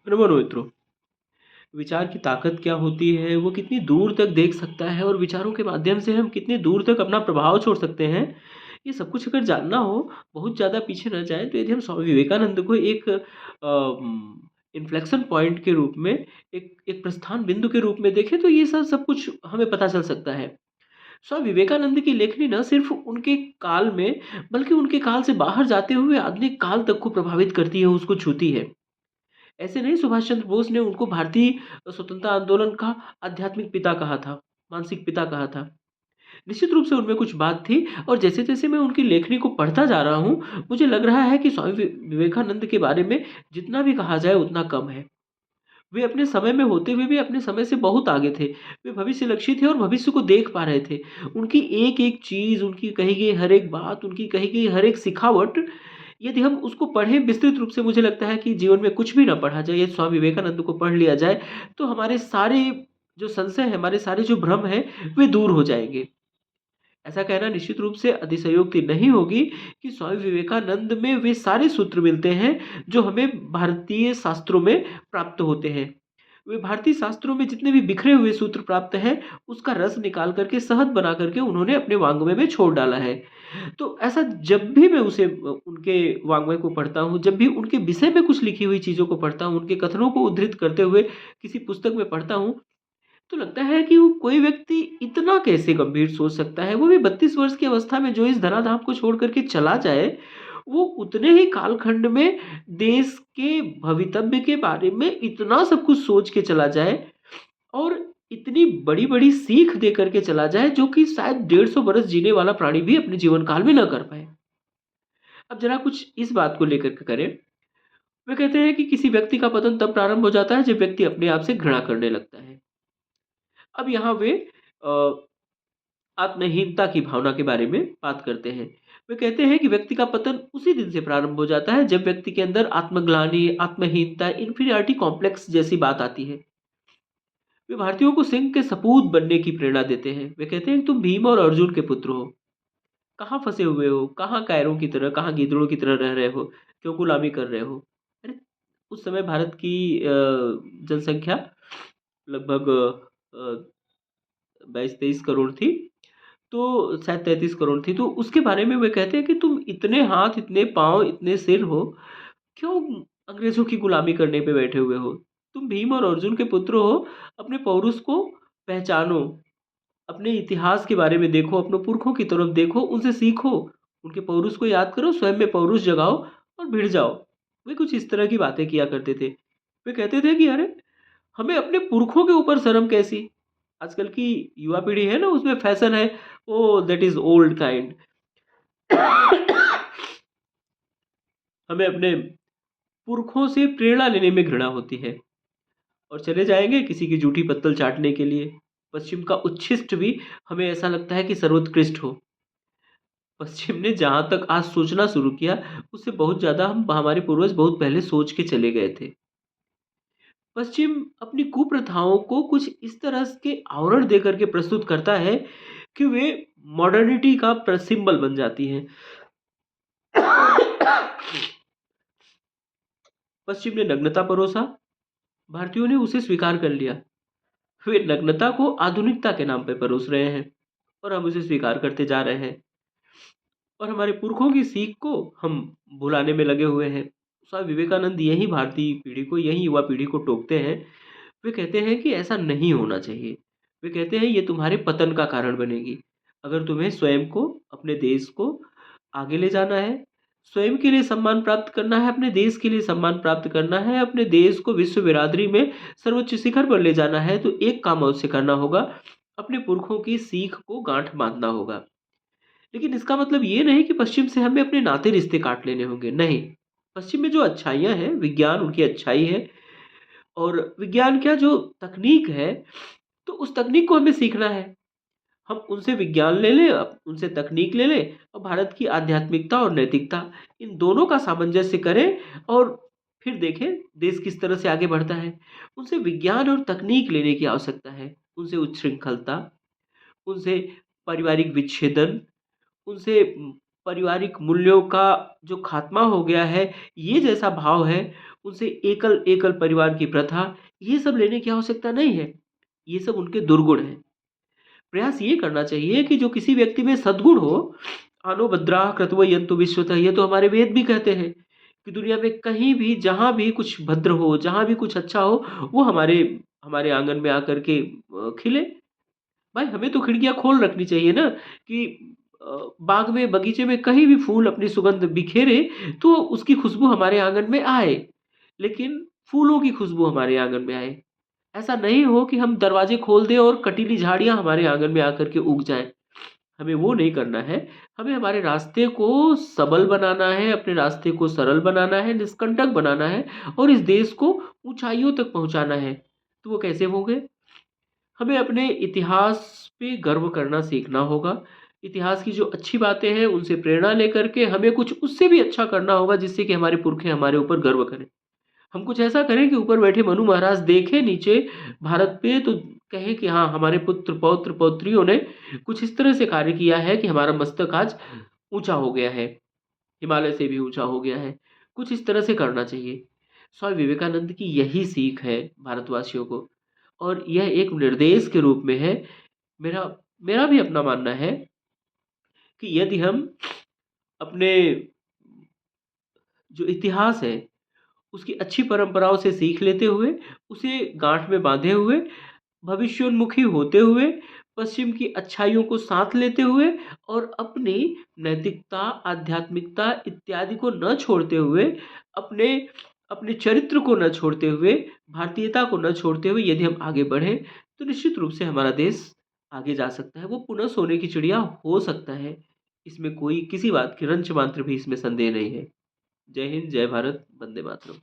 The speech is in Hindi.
नमो मित्रों, विचार की ताकत क्या होती है, वो कितनी दूर तक देख सकता है और विचारों के माध्यम से हम कितनी दूर तक अपना प्रभाव छोड़ सकते हैं, ये सब कुछ अगर जानना हो, बहुत ज़्यादा पीछे ना जाएँ, तो यदि हम स्वामी विवेकानंद को एक इन्फ्लेक्शन पॉइंट के रूप में, एक एक प्रस्थान बिंदु के रूप में देखें, तो ये सब सब कुछ हमें पता चल सकता है। स्वामी विवेकानंद की लेखनी न सिर्फ़ उनके काल में, बल्कि उनके काल से बाहर जाते हुए आधुनिक काल तक को प्रभावित करती है, उसको छूती है। ऐसे नहीं सुभाष चंद्र बोस ने उनको भारतीय स्वतंत्रता आंदोलन का आध्यात्मिक पिता कहा था, मानसिक पिता कहा था। निश्चित रूप से उनमें कुछ बात थी और जैसे-जैसे मैं उनकी लेखनी को पढ़ता जा रहा हूँ, मुझे लग रहा है कि स्वामी विवेकानंद के बारे में जितना भी कहा जाए उतना कम है। वे अपने समय में होते हुए भी अपने समय से बहुत आगे थे। वे भविष्यलक्षी थे और भविष्य को देख पा रहे थे। उनकी एक-एक चीज़, उनकी कही गई हर एक बात, उनकी कही गई हर एक सिखावट, यदि हम उसको पढ़ें विस्तृत रूप से, मुझे लगता है कि जीवन में कुछ भी ना पढ़ा जाए, यदि स्वामी विवेकानंद को पढ़ लिया जाए, तो हमारे सारे जो संशय हैं, हमारे सारे जो भ्रम हैं, वे दूर हो जाएँगे। ऐसा कहना निश्चित रूप से अतिशयोक्ति नहीं होगी कि स्वामी विवेकानंद में वे सारे सूत्र मिलते हैं, जो हमें भारतीय शास्त्रों में प्राप्त होते हैं। वे भारतीय शास्त्रों में जितने भी बिखरे हुए सूत्र प्राप्त हैं, उसका रस निकाल कर के, शहद बना कर के उन्होंने अपने वाङ्मय में छोड़ डाला है। तो ऐसा जब भी मैं उनके वाङ्मय को पढ़ता हूँ, जब भी उनके विषय में कुछ लिखी हुई चीज़ों को पढ़ता हूँ, उनके कथनों को उद्धृत करते हुए किसी पुस्तक में पढ़ता हूँ, तो लगता है कि वो कोई व्यक्ति इतना कैसे गंभीर सोच सकता है? वो भी 32 वर्ष की अवस्था में जो इस धराधाम को छोड़ कर के चला जाए, वो उतने ही कालखंड में देश के भवितव्य के बारे में इतना सब कुछ सोच के चला जाए और इतनी बड़ी-बड़ी सीख दे कर के चला जाए, जो कि शायद 150 बरस जीने वाला प्राणी भी अपने जीवन काल में ना कर पाए। अब ज़रा कुछ इस बात को लेकर के करें। वे कहते हैं कि किसी व्यक्ति का पतन तब प्रारंभ हो जाता है जब व्यक्ति अपने आप से घृणा करने लगता है। अब यहाँ वे अ, आत्महीनता की भावना के बारे में बात करते हैं। वे कहते हैं कि व्यक्ति का पतन उसी दिन से प्रारंभ हो जाता है जब व्यक्ति के अंदर आत्मग्लानि, आत्महीनता, इन्फीरियॉरिटी कॉम्प्लेक्स जैसी बात आती है। वे भारतीयों को सिंह के सपूत बनने की प्रेरणा देते हैं। वे कहते हैं कि तुम भीम और अर्जुन के पुत्र हो। कहाँ फँसे हुए हो? कहाँ कायरों की तरह, कहाँ गीदड़ों की तरह रह रहे हो? क्यों गुलामी कर रहे हो? अरे! उस समय भारत की जनसंख्या लगभग 22-23 करोड़ थी। तो शायद 33 करोड़ थी, तो उसके बारे में वे कहते हैं कि तुम इतने हाथ, इतने पाँव, इतने सिर हो, क्यों अंग्रेज़ों की गुलामी करने पे बैठे हुए हो? तुम भीम और अर्जुन के पुत्र हो, अपने पौरुष को पहचानो, अपने इतिहास के बारे में देखो, अपने पुरखों की तरफ देखो, उनसे सीखो, उनके पौरुष को याद करो, स्वयं में पौरुष जगाओ और भिड़ जाओ। वे कुछ इस तरह की बातें किया करते थे। वे कहते थे कि अरे! हमें अपने पुरखों के ऊपर शर्म कैसी? आजकल की युवा पीढ़ी है ना, उसमें फैशन है, oh! That is old kind. हमें अपने पुरखों से प्रेरणा लेने में घृणा होती है और चले जाएँगे किसी की जूठी पत्तल चाटने के लिए। पश्चिम का उच्छिष्ट भी हमें ऐसा लगता है कि सर्वोत्कृष्ट हो। पश्चिम ने जहाँ तक आज सोचना शुरू किया, उससे बहुत ज़्यादा हम हमारे पूर्वज बहुत पहले सोच के चले गए थे। पश्चिम अपनी कुप्रथाओं को कुछ इस तरह के आवरण दे कर के प्रस्तुत करता है कि वे मॉडर्निटी का सिंबल बन जाती हैं। पश्चिम ने नग्नता परोसा, भारतीयों ने उसे स्वीकार कर लिया। वे नग्नता को आधुनिकता के नाम पे परोस रहे हैं और हम उसे स्वीकार करते जा रहे हैं और हमारे पुरखों की सीख को हम भुलाने में लगे हुए हैं। स्वामी विवेकानंद यही भारतीय पीढ़ी को, यही युवा पीढ़ी को टोकते हैं। वे कहते हैं कि ऐसा नहीं होना चाहिए। वे कहते हैं ये तुम्हारे पतन का कारण बनेगी। अगर तुम्हें स्वयं को, अपने देश को आगे ले जाना है, स्वयं के लिए सम्मान प्राप्त करना है, अपने देश के लिए सम्मान प्राप्त करना है, अपने देश को विश्व बिरादरी में सर्वोच्च शिखर पर ले जाना है, तो एक काम अवश्य करना होगा, अपने पुरखों की सीख को गाँठ बाँधना होगा। लेकिन इसका मतलब ये नहीं कि पश्चिम से हमें अपने नाते रिश्ते काट लेने होंगे, नहीं। पश्चिम में जो अच्छाइयाँ हैं, विज्ञान उनकी अच्छाई है और विज्ञान क्या, जो तकनीक है, तो उस तकनीक को हमें सीखना है। हम उनसे विज्ञान ले लें, उनसे तकनीक ले लें और भारत की आध्यात्मिकता और नैतिकता, इन दोनों का सामंजस्य करें और फिर देखें देश किस तरह से आगे बढ़ता है। उनसे विज्ञान और तकनीक लेने की आवश्यकता है, उनसे उच्छृंखलता, उनसे पारिवारिक विच्छेदन, उनसे पारिवारिक मूल्यों का जो खात्मा हो गया है, ये जैसा भाव है, उनसे एकल-एकल परिवार की प्रथा, ये सब लेने की आवश्यकता नहीं है। ये सब उनके दुर्गुण हैं। प्रयास ये करना चाहिए कि जो किसी व्यक्ति में सद्गुण हो, "आनो भद्राः क्रतवयन्तु विश्वतः" ये तो हमारे वेद भी कहते हैं कि दुनिया में कहीं भी, जहाँ भी कुछ भद्र हो, जहाँ भी कुछ अच्छा हो, वो हमारे हमारे आँगन में आकर के खिले। भाई हमें तो खिड़कियाँ खोल रखनी चाहिए ना कि बाग में, बगीचे में कहीं भी फूल अपनी सुगंध बिखेरे तो उसकी खुशबू हमारे आँगन में आए। लेकिन फूलों की खुशबू हमारे आँगन में आए। ऐसा नहीं हो कि हम दरवाजे खोल दें और कटीली झाड़ियाँ हमारे आँगन में आकर के उग जाएँ। हमें वो नहीं करना है। हमें हमारे रास्ते को सबल बनाना है, अपने रास्ते को सरल बनाना है, निष्कंटक बनाना है और इस देश को ऊँचाइयों तक पहुँचाना है। तो वो कैसे होंगे? हमें अपने इतिहास पे गर्व करना सीखना होगा। इतिहास की जो अच्छी बातें हैं, उनसे प्रेरणा लेकर के हमें कुछ उससे भी अच्छा करना होगा, जिससे कि हमारे पुरखे हमारे ऊपर गर्व करें। हम कुछ ऐसा करें कि ऊपर बैठे मनु महाराज देखें नीचे भारत पे तो कहें कि हाँ, हमारे पुत्र, पौत्र, पौत्रियों ने कुछ इस तरह से कार्य किया है कि हमारा मस्तक आज ऊँचा हो गया है, हिमालय से भी ऊँचा हो गया है। कुछ इस तरह से करना चाहिए। स्वामी विवेकानंद की यही सीख है भारतवासियों को और यह एक निर्देश के रूप में है। मेरा मेरा भी अपना मानना है कि यदि हम अपने जो इतिहास है, उसकी अच्छी परंपराओं से सीख लेते हुए, उसे गाँठ में बाँधे हुए, भविष्योन्मुखी होते हुए, पश्चिम की अच्छाइयों को साथ लेते हुए और अपनी नैतिकता, आध्यात्मिकता इत्यादि को न छोड़ते हुए, अपने अपने चरित्र को न छोड़ते हुए, भारतीयता को न छोड़ते हुए यदि हम आगे बढ़ें, तो निश्चित रूप से हमारा देश आगे जा सकता है। वो पुनः सोने की चिड़िया हो सकता है। इसमें कोई किसी बात की रंच मात्र भी इसमें संदेह नहीं है। जय हिंद, जय भारत, वंदे मातरम।